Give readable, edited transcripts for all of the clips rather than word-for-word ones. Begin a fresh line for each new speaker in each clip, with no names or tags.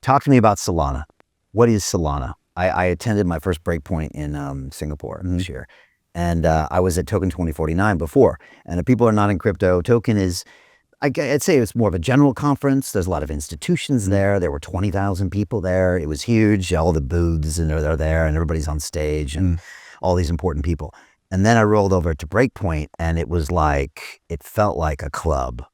talk to me about Solana. What is Solana? I attended my first breakpoint in Singapore this year. And I was at Token 2049 before. And if people are not in crypto, Token is, I'd say it's more of a general conference. There's a lot of institutions there. There were 20,000 people there. It was huge. All the booths and they're there and everybody's on stage and all these important people. And then I rolled over to Breakpoint and it was like, it felt like a club.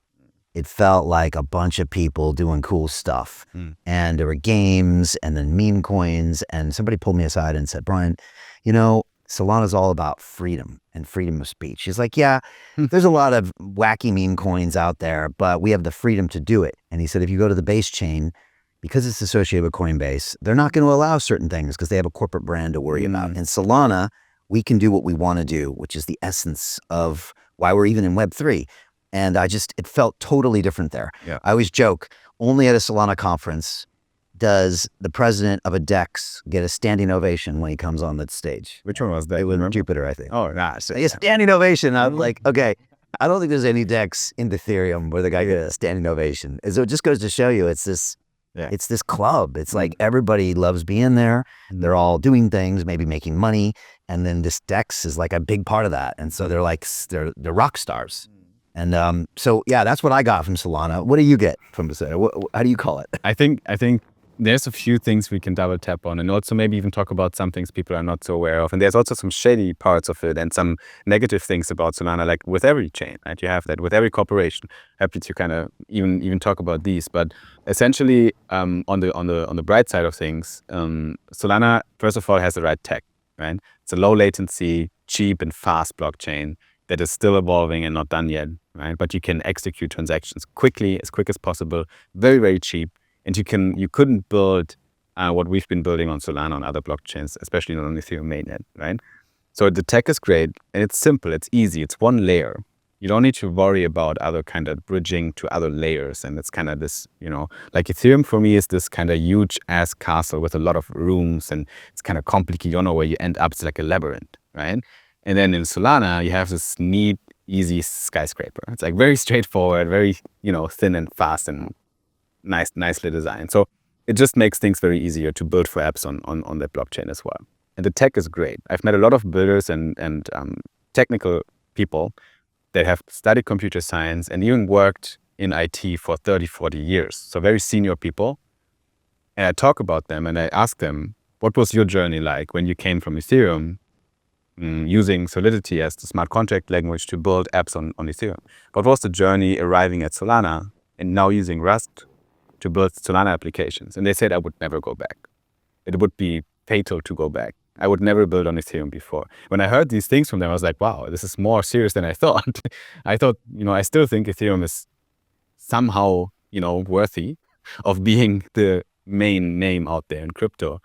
It felt like a bunch of people doing cool stuff. And there were games and then meme coins. And somebody pulled me aside and said, Brian, you know, Solana's all about freedom and freedom of speech. He's like, yeah, there's a lot of wacky meme coins out there, but we have the freedom to do it. And he said, if you go to the base chain, because it's associated with Coinbase, they're not going to allow certain things because they have a corporate brand to worry about. In Solana, we can do what we want to do, which is the essence of why we're even in Web3. And it felt totally different there. I always joke, only at a Solana conference does the president of a DEX get a standing ovation when he comes on that stage.
Which one was that?
It was Jupiter, I think.
Oh, nice.
A standing ovation. I'm like, okay, I don't think there's any DEX in Ethereum where the guy gets a standing ovation. So it just goes to show you it's this club. It's like everybody loves being there. They're all doing things, maybe making money. And then this DEX is like a big part of that. And so they're like, they're rock stars. And so, yeah, that's what I got from Solana. What do you get from Solana? How do you call it?
I think there's a few things we can double tap on and also maybe even talk about some things people are not so aware of. And there's also some shady parts of it and some negative things about Solana, like with every chain, right? You have that with every corporation. Happy to kind of even talk about these. But essentially, on the bright side of things, Solana, first of all, has the right tech, right? It's a low latency, cheap and fast blockchain that is still evolving and not done yet, right? But you can execute transactions quickly, as quick as possible, very, very cheap. And you couldn't build what we've been building on Solana on other blockchains, especially not on Ethereum mainnet, right? So the tech is great and it's simple, it's easy, it's one layer. You don't need to worry about other kind of bridging to other layers. And it's kind of this, like Ethereum for me is this kind of huge ass castle with a lot of rooms and it's kind of complicated. You don't know where you end up. It's like a labyrinth, right? And then in Solana, you have this neat, easy skyscraper. It's like very straightforward, very, thin and fast and nicely designed. So it just makes things very easier to build for apps on that blockchain as well. And the tech is great. I've met a lot of builders and technical people that have studied computer science and even worked in IT for 30, 40 years. So very senior people. And I talk about them and I ask them, what was your journey like when you came from Ethereum, using Solidity as the smart contract language to build apps on Ethereum? What was the journey arriving at Solana and now using Rust to build Solana applications? And they said, I would never go back. It would be fatal to go back. I would never build on Ethereum before. When I heard these things from them, I was like, wow, this is more serious than I thought. I thought, I still think Ethereum is somehow, worthy of being the main name out there in crypto.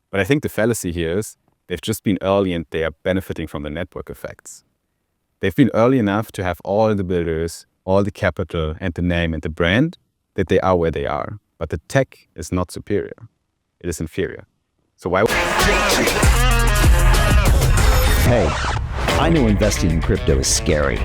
But I think the fallacy here is they've just been early and they are benefiting from the network effects. They've been early enough to have all the builders, all the capital and the name and the brand that they are where they are. But the tech is not superior. It is inferior. So why?
Hey, I know investing in crypto is scary.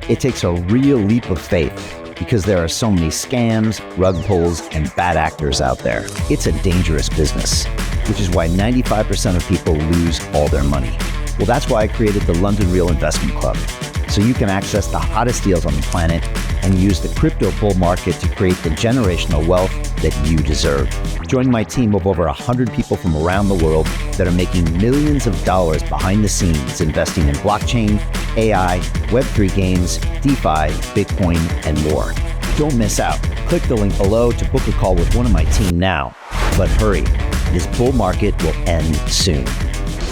It takes a real leap of faith because there are so many scams, rug pulls, and bad actors out there. It's a dangerous business, which is why 95% of people lose all their money. Well, that's why I created the London Real Investment Club, so you can access the hottest deals on the planet and use the crypto bull market to create the generational wealth that you deserve. Join my team of over 100 people from around the world that are making millions of dollars behind the scenes investing in blockchain, AI, Web3 games, DeFi, Bitcoin, and more. Don't miss out. Click the link below to book a call with one of my team now. But hurry, this bull market will end soon.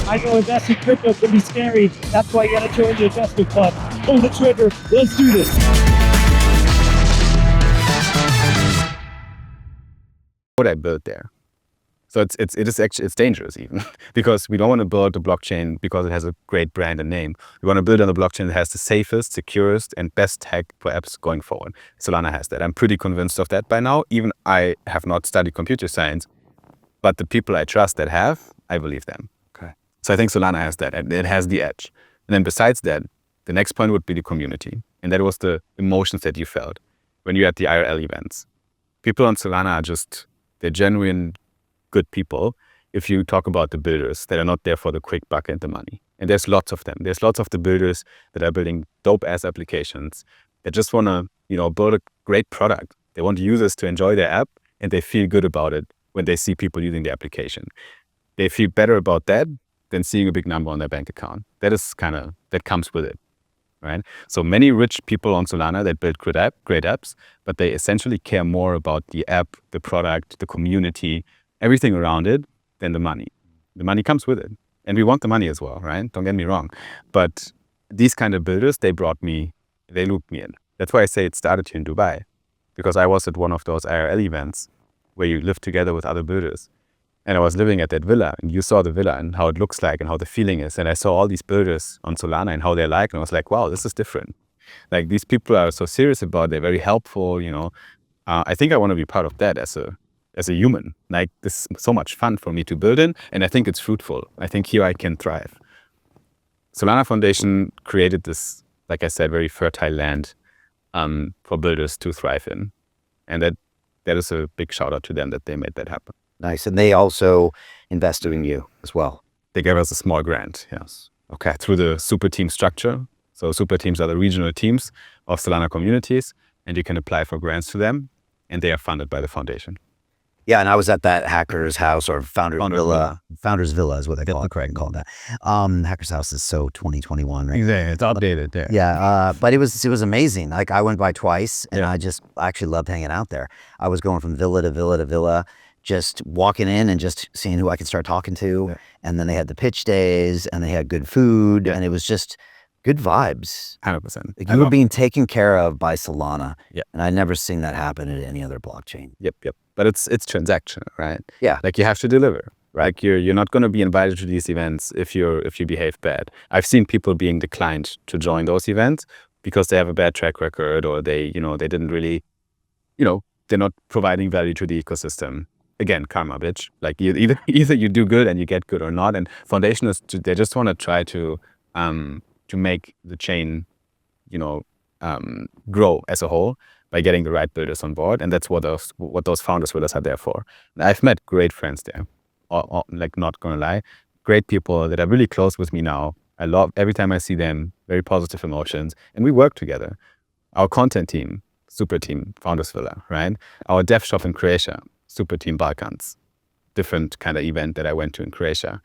I know investing in crypto can be scary. That's why you gotta join the investment club. Pull the trigger. Let's do this.
What I built there. So it's dangerous even because we don't want to build a blockchain because it has a great brand and name. We want to build on a blockchain that has the safest, securest, and best tech for apps going forward. Solana has that. I'm pretty convinced of that by now. Even I have not studied computer science, but the people I trust that have, I believe them. Okay. So I think Solana has that, and it has the edge. And then besides that, the next point would be the community. And that was the emotions that you felt when you had the IRL events. People on Solana are just They're genuine good people. If you talk about the builders that are not there for the quick buck and the money. And there's lots of them. There's lots of the builders that are building dope ass applications that just want to, build a great product. They want users to enjoy their app and they feel good about it when they see people using the application. They feel better about that than seeing a big number on their bank account. That comes with it, right? So many rich people on Solana that build great apps, but they essentially care more about the app, the product, the community, everything around it than the money. The money comes with it. And we want the money as well, right? Don't get me wrong. But these kind of builders, they looped me in. That's why I say it started here in Dubai, because I was at one of those IRL events where you live together with other builders. And I was living at that villa, and you saw the villa and how it looks like and how the feeling is. And I saw all these builders on Solana and how they're like, and I was like, wow, this is different. Like, these people are so serious about it. They're very helpful, I think I want to be part of that as a human. Like, this is so much fun for me to build in, and I think it's fruitful. I think here I can thrive. Solana Foundation created this, like I said, very fertile land for builders to thrive in. And that is a big shout out to them that they made that happen.
Nice. And they also invested in you as well.
They gave us a small grant, yes. Okay. Through the super team structure. So super teams are the regional teams of Solana communities, and you can apply for grants to them, and they are funded by the foundation.
Yeah, and I was at that hacker's house, or founder's villa. Founder's villa is what they call it. Correct, call that. Hacker's house is so 2021, right?
Exactly, it's updated there.
Yeah, but it was amazing. Like, I went by twice, and I actually loved hanging out there. I was going from villa to villa to villa, just walking in and just seeing who I could start talking to. Yeah. And then they had the pitch days, and they had good food, and it was just good vibes.
100%.
Like, you were being taken care of by Solana. Yeah. And I'd never seen that happen at any other blockchain.
Yep. But it's transactional, right?
Yeah.
Like, you have to deliver. Right? Like, you're not going to be invited to these events if you behave bad. I've seen people being declined to join those events because they have a bad track record, or they didn't really, they're not providing value to the ecosystem. Again, karma, bitch. Like, either you do good and you get good or not. And foundation they just want to try to make the chain, grow as a whole by getting the right builders on board. And that's what those founders with us are there for. And I've met great friends there, like, not gonna lie, great people that are really close with me now. I love every time I see them, very positive emotions, and we work together. Our content team, super team, Founders Villa, right? Our dev shop in Croatia, super team Balkans, different kind of event that I went to in Croatia.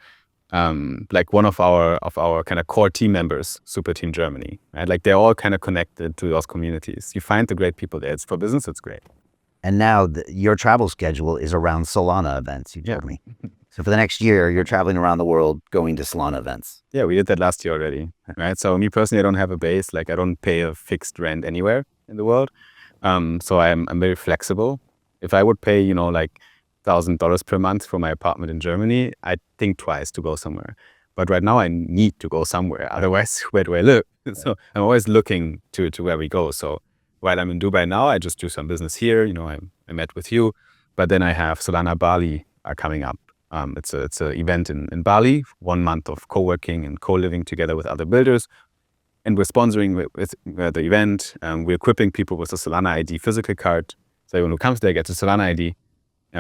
Like, one of our kind of core team members, super team Germany, right? Like, they're all kind of connected to those communities. You find the great people there. It's for business, it's great.
And now your travel schedule is around Solana events, you told me. So for the next year, you're traveling around the world going to Solana events.
Yeah, we did that last year already, right? So me personally, I don't have a base. Like, I don't pay a fixed rent anywhere in the world. So I'm very flexible. If I would pay, like $1,000 per month for my apartment in Germany, I'd think twice to go somewhere. But right now I need to go somewhere. Otherwise, where do I live? So I'm always looking to where we go. So while I'm in Dubai now, I just do some business here. I met with you, but then I have Solana Bali coming up. It's an event in Bali, 1 month of co-working and co-living together with other builders. And we're sponsoring with the event. We're equipping people with a Solana ID physical card. So everyone who comes there gets a Solana ID.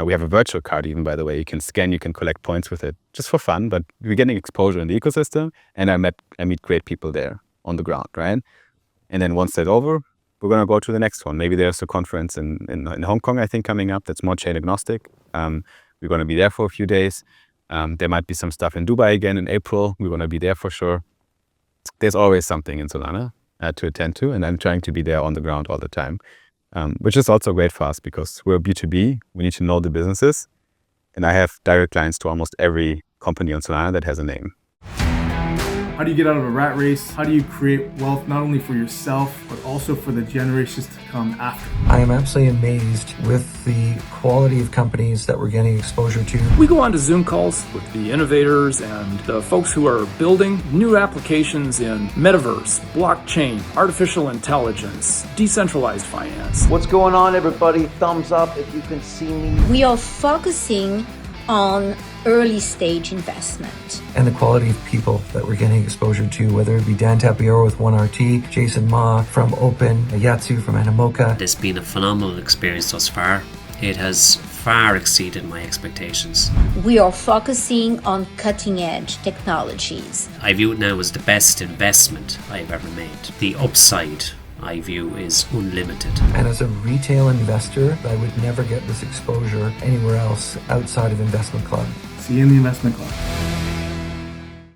We have a virtual card even, by the way. You can scan, you can collect points with it, just for fun, but we're getting exposure in the ecosystem, and I meet great people there on the ground, right? And then once that's over, we're going to go to the next one. Maybe there's a conference in Hong Kong, I think, coming up that's more chain agnostic. We're going to be there for a few days. There might be some stuff in Dubai again in April. We're going to be there for sure. There's always something in Solana to attend to, and I'm trying to be there on the ground all the time. Which is also great for us because we're B2B. We need to know the businesses. And I have direct lines to almost every company on Solana that has a name.
How do you get out of a rat race? How do you create wealth not only for yourself, but also for the generations to come after?
I am absolutely amazed with the quality of companies that we're getting exposure to.
We go on to Zoom calls with the innovators and the folks who are building new applications in metaverse, blockchain, artificial intelligence, decentralized finance.
What's going on, everybody? Thumbs up if you can see me.
We are focusing on early stage investment.
And the quality of people that we're getting exposure to, whether it be Dan Tapiero with 1RT, Jason Ma from Open, Yatsu from Animoca.
It's been a phenomenal experience thus far. It has far exceeded my expectations.
We are focusing on cutting-edge technologies.
I view it now as the best investment I've ever made. The upside, I view, is unlimited.
And as a retail investor, I would never get this exposure anywhere else outside of Investment Club.
See you in the Investment Club.